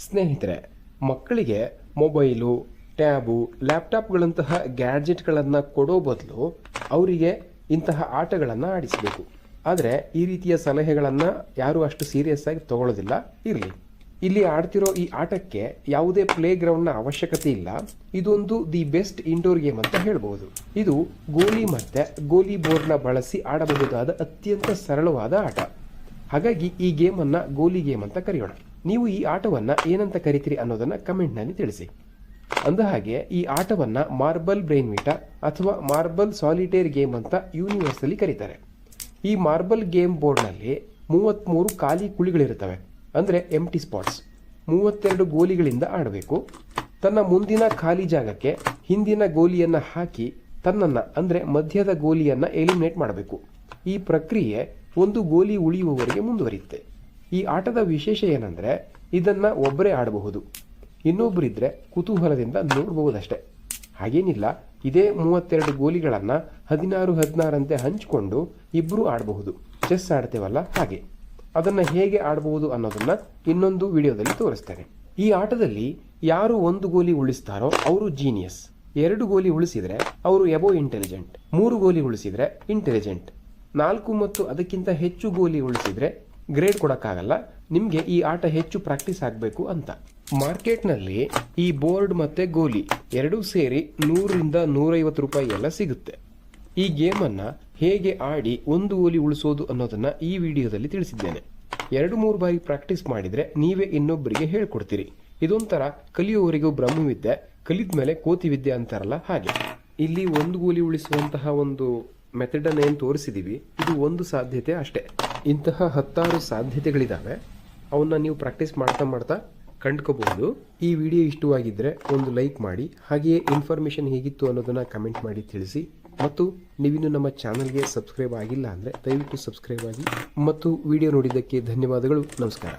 ಸ್ನೇಹಿತರೆ, ಮಕ್ಕಳಿಗೆ mobile, tab, ಲ್ಯಾಪ್ಟಾಪ್ಗಳಂತಹ ಗ್ಯಾಡ್ಜೆಟ್ಗಳನ್ನು ಕೊಡೋ ಬದಲು ಅವರಿಗೆ ಇಂತಹ ಆಟಗಳನ್ನು ಆಡಿಸಬೇಕು. ಆದರೆ ಈ ರೀತಿಯ ಸಲಹೆಗಳನ್ನು ಯಾರೂ ಅಷ್ಟು ಸೀರಿಯಸ್ ಆಗಿ ತಗೊಳ್ಳೋದಿಲ್ಲ. ಇರಲಿ, ಇಲ್ಲಿ ಆಡ್ತಿರೋ ಈ ಆಟಕ್ಕೆ ಯಾವುದೇ ಪ್ಲೇ ಗ್ರೌಂಡ್ನ ಅವಶ್ಯಕತೆ ಇಲ್ಲ. ಇದೊಂದು ದಿ ಬೆಸ್ಟ್ ಇಂಡೋರ್ ಗೇಮ್ ಅಂತ ಹೇಳ್ಬೋದು. ಇದು ಗೋಲಿ ಮತ್ತು ಗೋಲಿ ಬೋರ್ಡ್ನ ಬಳಸಿ ಆಡಬಹುದಾದ ಅತ್ಯಂತ ಸರಳವಾದ ಆಟ. ಹಾಗಾಗಿ ಈ ಗೇಮನ್ನು ಗೋಲಿ ಗೇಮ್ ಅಂತ ಕರೆಯೋಣ. ನೀವು ಈ ಆಟವನ್ನು ಏನಂತ ಕರಿತೀರಿ ಅನ್ನೋದನ್ನು ಕಮೆಂಟ್ನಲ್ಲಿ ತಿಳಿಸಿ. ಅಂದಹಾಗೆ ಈ ಆಟವನ್ನು ಮಾರ್ಬಲ್ ಬ್ರೈನ್ವಿಟ ಅಥವಾ ಮಾರ್ಬಲ್ ಸಾಲಿಟೇರ್ ಗೇಮ್ ಅಂತ ಯೂನಿವರ್ಸಲ್ಲಿ ಕರೀತಾರೆ. ಈ ಮಾರ್ಬಲ್ ಗೇಮ್ ಬೋರ್ಡ್ನಲ್ಲಿ 33 ಖಾಲಿ ಕುಳಿಗಳಿರ್ತವೆ, ಅಂದರೆ ಎಂಟಿ ಸ್ಪಾಟ್ಸ್. 32 ಗೋಲಿಗಳಿಂದ ಆಡಬೇಕು. ತನ್ನ ಮುಂದಿನ ಖಾಲಿ ಜಾಗಕ್ಕೆ ಹಿಂದಿನ ಗೋಲಿಯನ್ನು ಹಾಕಿ ತನ್ನನ್ನು ಅಂದರೆ ಮಧ್ಯದ ಗೋಲಿಯನ್ನು ಎಲಿಮಿನೇಟ್ ಮಾಡಬೇಕು. ಈ ಪ್ರಕ್ರಿಯೆ ಒಂದು ಗೋಲಿ ಉಳಿಯುವವರೆಗೆ ಮುಂದುವರಿಯುತ್ತೆ. ಈ ಆಟದ ವಿಶೇಷ ಏನಂದರೆ ಇದನ್ನು ಒಬ್ಬರೇ ಆಡಬಹುದು, ಇನ್ನೊಬ್ಬರಿದ್ದರೆ ಕುತೂಹಲದಿಂದ ನೋಡಬಹುದಷ್ಟೆ. ಹಾಗೇನಿಲ್ಲ, ಇದೇ 32 ಗೋಲಿಗಳನ್ನು 16-16 ಅಂತೆ ಹಂಚಿಕೊಂಡು ಇಬ್ಬರು ಆಡಬಹುದು. ಚೆಸ್ ಆಡ್ತೇವಲ್ಲ ಹಾಗೆ. ಅದನ್ನು ಹೇಗೆ ಆಡಬಹುದು ಅನ್ನೋದನ್ನು ಇನ್ನೊಂದು ವಿಡಿಯೋದಲ್ಲಿ ತೋರಿಸ್ತೇನೆ. ಈ ಆಟದಲ್ಲಿ ಯಾರು 1 ಗೋಲಿ ಉಳಿಸ್ತಾರೋ ಅವರು ಜೀನಿಯಸ್, 2 ಗೋಲಿ ಉಳಿಸಿದರೆ ಅವರು ಎಬೋ ಇಂಟೆಲಿಜೆಂಟ್, 3 ಗೋಲಿ ಉಳಿಸಿದರೆ ಇಂಟೆಲಿಜೆಂಟ್, 4 ಮತ್ತು ಅದಕ್ಕಿಂತ ಹೆಚ್ಚು ಗೋಲಿ ಉಳಿಸಿದರೆ ಗ್ರೇಡ್ ಕೊಡೋಕ್ಕಾಗಲ್ಲ, ನಿಮಗೆ ಈ ಆಟ ಹೆಚ್ಚು ಪ್ರಾಕ್ಟೀಸ್ ಆಗಬೇಕು ಅಂತ. ಮಾರ್ಕೆಟ್ನಲ್ಲಿ ಈ ಬೋರ್ಡ್ ಮತ್ತು ಗೋಲಿ ಎರಡೂ ಸೇರಿ 100ರಿಂದ 150 ರೂಪಾಯಿ ಎಲ್ಲ ಸಿಗುತ್ತೆ. ಈ ಗೇಮನ್ನು ಹೇಗೆ ಆಡಿ 1 ಗೋಲಿ ಉಳಿಸೋದು ಅನ್ನೋದನ್ನು ಈ ವಿಡಿಯೋದಲ್ಲಿ ತಿಳಿಸಿದ್ದೇನೆ. 2-3 ಬಾರಿ ಪ್ರಾಕ್ಟೀಸ್ ಮಾಡಿದರೆ ನೀವೇ ಇನ್ನೊಬ್ಬರಿಗೆ ಹೇಳ್ಕೊಡ್ತೀರಿ. ಇದೊಂಥರ ಕಲಿಯುವವರಿಗೂ ಬ್ರಹ್ಮವಿದ್ಯೆ, ಕಲಿತ ಮೇಲೆ ಕೋತಿ ವಿದ್ಯೆ ಅಂತಾರಲ್ಲ ಹಾಗೆ. ಇಲ್ಲಿ 1 ಗೋಲಿ ಉಳಿಸುವಂತಹ ಒಂದು ಮೆಥಡನ್ನು ಏನು ತೋರಿಸಿದ್ದೀವಿ, ಇದು ಒಂದು ಸಾಧ್ಯತೆ ಅಷ್ಟೇ. ಇಂತಹ 10 ಸಾಧ್ಯತೆಗಳಿದ್ದಾವೆ. ಅವನ್ನ ನೀವು ಪ್ರಾಕ್ಟೀಸ್ ಮಾಡ್ತಾ ಮಾಡ್ತಾ ಕಂಡ್ಕೋಬಹುದು. ಈ ವಿಡಿಯೋ ಇಷ್ಟವಾಗಿದ್ದರೆ ಒಂದು ಲೈಕ್ ಮಾಡಿ, ಹಾಗೆಯೇ ಇನ್ಫಾರ್ಮೇಷನ್ ಹೇಗಿತ್ತು ಅನ್ನೋದನ್ನು ಕಮೆಂಟ್ ಮಾಡಿ ತಿಳಿಸಿ. ಮತ್ತು ನೀವಿನ್ನು ನಮ್ಮ ಚಾನಲ್ಗೆ ಸಬ್ಸ್ಕ್ರೈಬ್ ಆಗಿಲ್ಲ ಅಂದರೆ ದಯವಿಟ್ಟು ಸಬ್ಸ್ಕ್ರೈಬ್ ಆಗಿ. ಮತ್ತು ವಿಡಿಯೋ ನೋಡಿದ್ದಕ್ಕೆ ಧನ್ಯವಾದಗಳು. ನಮಸ್ಕಾರ.